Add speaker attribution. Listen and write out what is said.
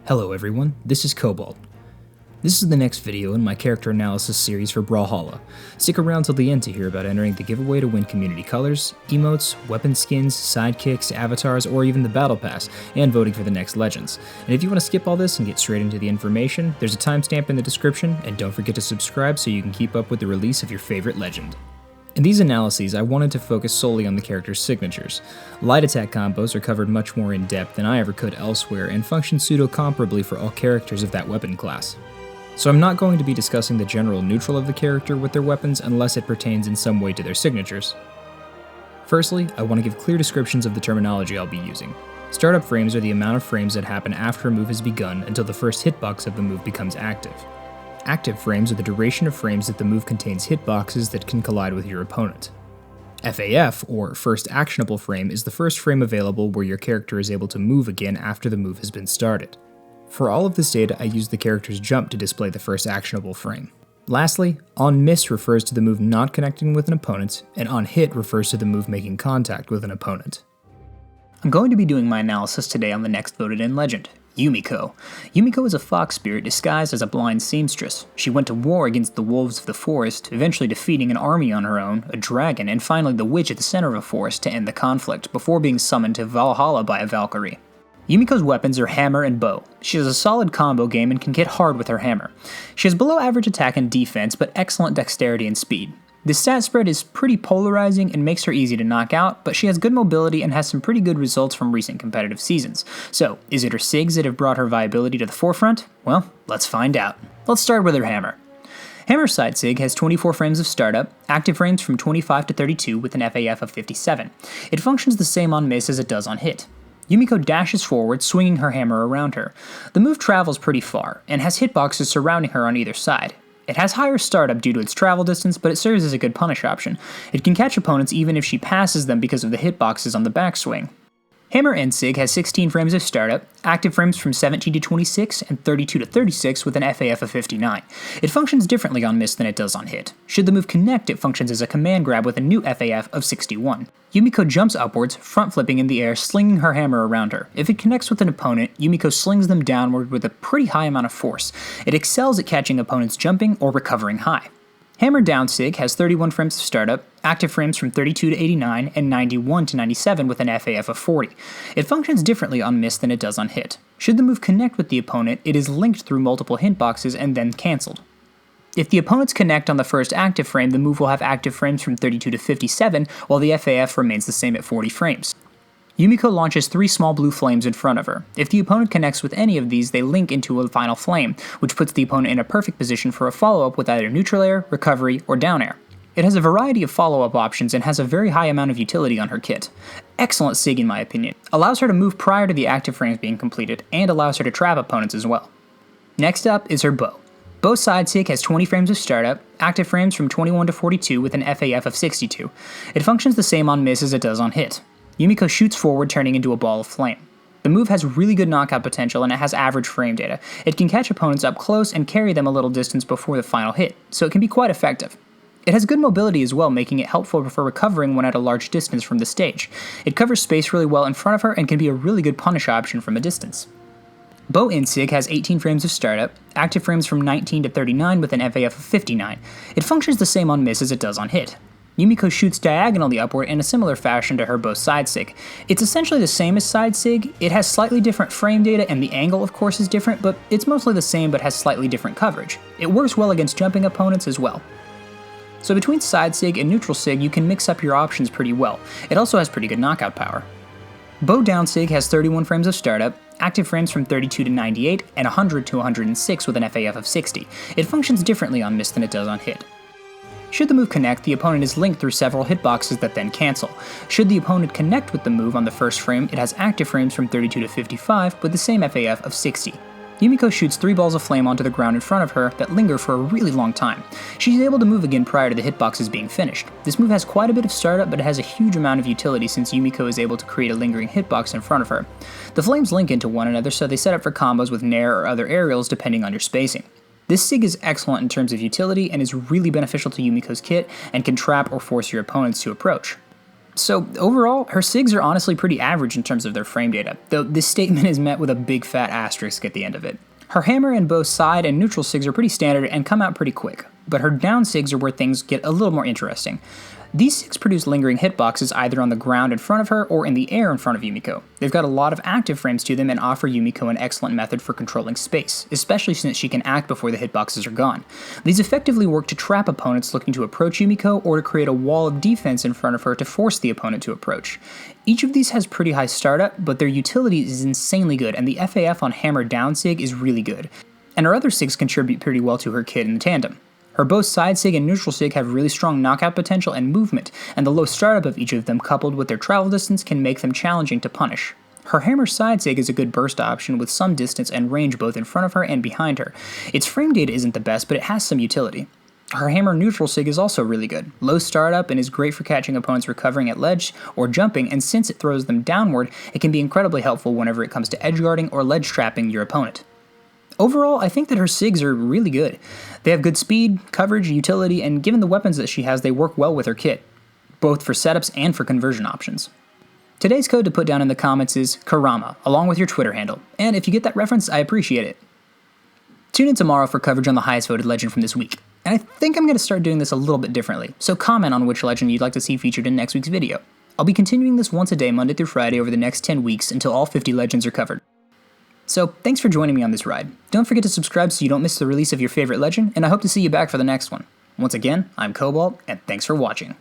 Speaker 1: Hello everyone, this is Cobalt. This is the next video in my character analysis series for Brawlhalla. Stick around till the end to hear about entering the giveaway to win community colors, emotes, weapon skins, sidekicks, avatars, or even the battle pass, and voting for the next legends. And if you want to skip all this and get straight into the information, there's a timestamp in the description, and don't forget to subscribe so you can keep up with the release of your favorite legend. In these analyses, I wanted to focus solely on the character's signatures. Light attack combos are covered much more in depth than I ever could elsewhere and function pseudo-comparably for all characters of that weapon class. So I'm not going to be discussing the general neutral of the character with their weapons unless it pertains in some way to their signatures. Firstly, I want to give clear descriptions of the terminology I'll be using. Startup frames are the amount of frames that happen after a move has begun until the first hitbox of the move becomes active. Active frames are the duration of frames that the move contains hitboxes that can collide with your opponent. FAF, or First Actionable Frame, is the first frame available where your character is able to move again after the move has been started. For all of this data, I use the character's jump to display the first actionable frame. Lastly, On Miss refers to the move not connecting with an opponent, and On Hit refers to the move making contact with an opponent. I'm going to be doing my analysis today on the next voted in legend, Yumiko. Yumiko is a fox spirit disguised as a blind seamstress. She went to war against the wolves of the forest, eventually defeating an army on her own, a dragon, and finally the witch at the center of a forest to end the conflict, before being summoned to Brawlhalla by a Valkyrie. Yumiko's weapons are hammer and bow. She has a solid combo game and can hit hard with her hammer. She has below average attack and defense, but excellent dexterity and speed. The stat spread is pretty polarizing and makes her easy to knock out, but she has good mobility and has some pretty good results from recent competitive seasons. So, is it her SIGs that have brought her viability to the forefront? Well, let's find out. Let's start with her hammer. Hammer's side SIG has 24 frames of startup, active frames from 25 to 32 with an FAF of 57. It functions the same on miss as it does on hit. Yumiko dashes forward, swinging her hammer around her. The move travels pretty far, and has hitboxes surrounding her on either side. It has higher startup due to its travel distance, but it serves as a good punish option. It can catch opponents even if she passes them because of the hitboxes on the backswing. Hammer and SIG has 16 frames of startup, active frames from 17 to 26, and 32 to 36 with an FAF of 59. It functions differently on miss than it does on hit. Should the move connect, it functions as a command grab with a new FAF of 61. Yumiko jumps upwards, front flipping in the air, slinging her hammer around her. If it connects with an opponent, Yumiko slings them downward with a pretty high amount of force. It excels at catching opponents jumping or recovering high. Hammer down SIG has 31 frames of startup, active frames from 32 to 89, and 91 to 97 with an FAF of 40. It functions differently on miss than it does on hit. Should the move connect with the opponent, it is linked through multiple hitboxes and then cancelled. If the opponents connect on the first active frame, the move will have active frames from 32 to 57, while the FAF remains the same at 40 frames. Yumiko launches 3 small blue flames in front of her. If the opponent connects with any of these, they link into a final flame, which puts the opponent in a perfect position for a follow-up with either neutral air, recovery, or down air. It has a variety of follow-up options and has a very high amount of utility on her kit. Excellent SIG in my opinion. Allows her to move prior to the active frames being completed, and allows her to trap opponents as well. Next up is her bow. Bow side SIG has 20 frames of startup, active frames from 21 to 42 with an FAF of 62. It functions the same on miss as it does on hit. Yumiko shoots forward, turning into a ball of flame. The move has really good knockout potential and it has average frame data. It can catch opponents up close and carry them a little distance before the final hit, so it can be quite effective. It has good mobility as well, making it helpful for recovering when at a large distance from the stage. It covers space really well in front of her and can be a really good punish option from a distance. Bow in SIG has 18 frames of startup, active frames from 19 to 39 with an FAF of 59. It functions the same on miss as it does on hit. Yumiko shoots diagonally upward in a similar fashion to her bow side SIG. It's essentially the same as side SIG. It has slightly different frame data and the angle of course is different, but it's mostly the same but has slightly different coverage. It works well against jumping opponents as well. So between side SIG and neutral SIG you can mix up your options pretty well. It also has pretty good knockout power. Bow down SIG has 31 frames of startup, active frames from 32 to 98, and 100 to 106 with an FAF of 60. It functions differently on miss than it does on hit. Should the move connect, the opponent is linked through several hitboxes that then cancel. Should the opponent connect with the move on the first frame, it has active frames from 32 to 55 with the same FAF of 60. Yumiko shoots 3 balls of flame onto the ground in front of her that linger for a really long time. She's able to move again prior to the hitboxes being finished. This move has quite a bit of startup, but it has a huge amount of utility since Yumiko is able to create a lingering hitbox in front of her. The flames link into one another, so they set up for combos with Nair or other aerials depending on your spacing. This SIG is excellent in terms of utility and is really beneficial to Yumiko's kit and can trap or force your opponents to approach. So overall, her SIGs are honestly pretty average in terms of their frame data, though this statement is met with a big fat asterisk at the end of it. Her hammer and both side and neutral SIGs are pretty standard and come out pretty quick, but her down SIGs are where things get a little more interesting. These SIGs produce lingering hitboxes either on the ground in front of her or in the air in front of Yumiko. They've got a lot of active frames to them and offer Yumiko an excellent method for controlling space, especially since she can act before the hitboxes are gone. These effectively work to trap opponents looking to approach Yumiko or to create a wall of defense in front of her to force the opponent to approach. Each of these has pretty high startup, but their utility is insanely good, and the FAF on hammer down SIG is really good. And her other SIGs contribute pretty well to her kit in the tandem. Her both side SIG and neutral SIG have really strong knockout potential and movement, and the low startup of each of them coupled with their travel distance can make them challenging to punish. Her hammer side SIG is a good burst option with some distance and range both in front of her and behind her. Its frame data isn't the best, but it has some utility. Her hammer neutral SIG is also really good, low startup and is great for catching opponents recovering at ledge or jumping, and since it throws them downward, it can be incredibly helpful whenever it comes to edgeguarding or ledge trapping your opponent. Overall, I think that her SIGs are really good. They have good speed, coverage, utility, and given the weapons that she has, they work well with her kit, both for setups and for conversion options. Today's code to put down in the comments is Karama, along with your Twitter handle, and if you get that reference, I appreciate it. Tune in tomorrow for coverage on the highest voted legend from this week, and I think I'm going to start doing this a little bit differently, so comment on which legend you'd like to see featured in next week's video. I'll be continuing this once a day Monday through Friday over the next 10 weeks until all 50 legends are covered. So, thanks for joining me on this ride. Don't forget to subscribe so you don't miss the release of your favorite legend, and I hope to see you back for the next one. Once again, I'm Cobalt, and thanks for watching.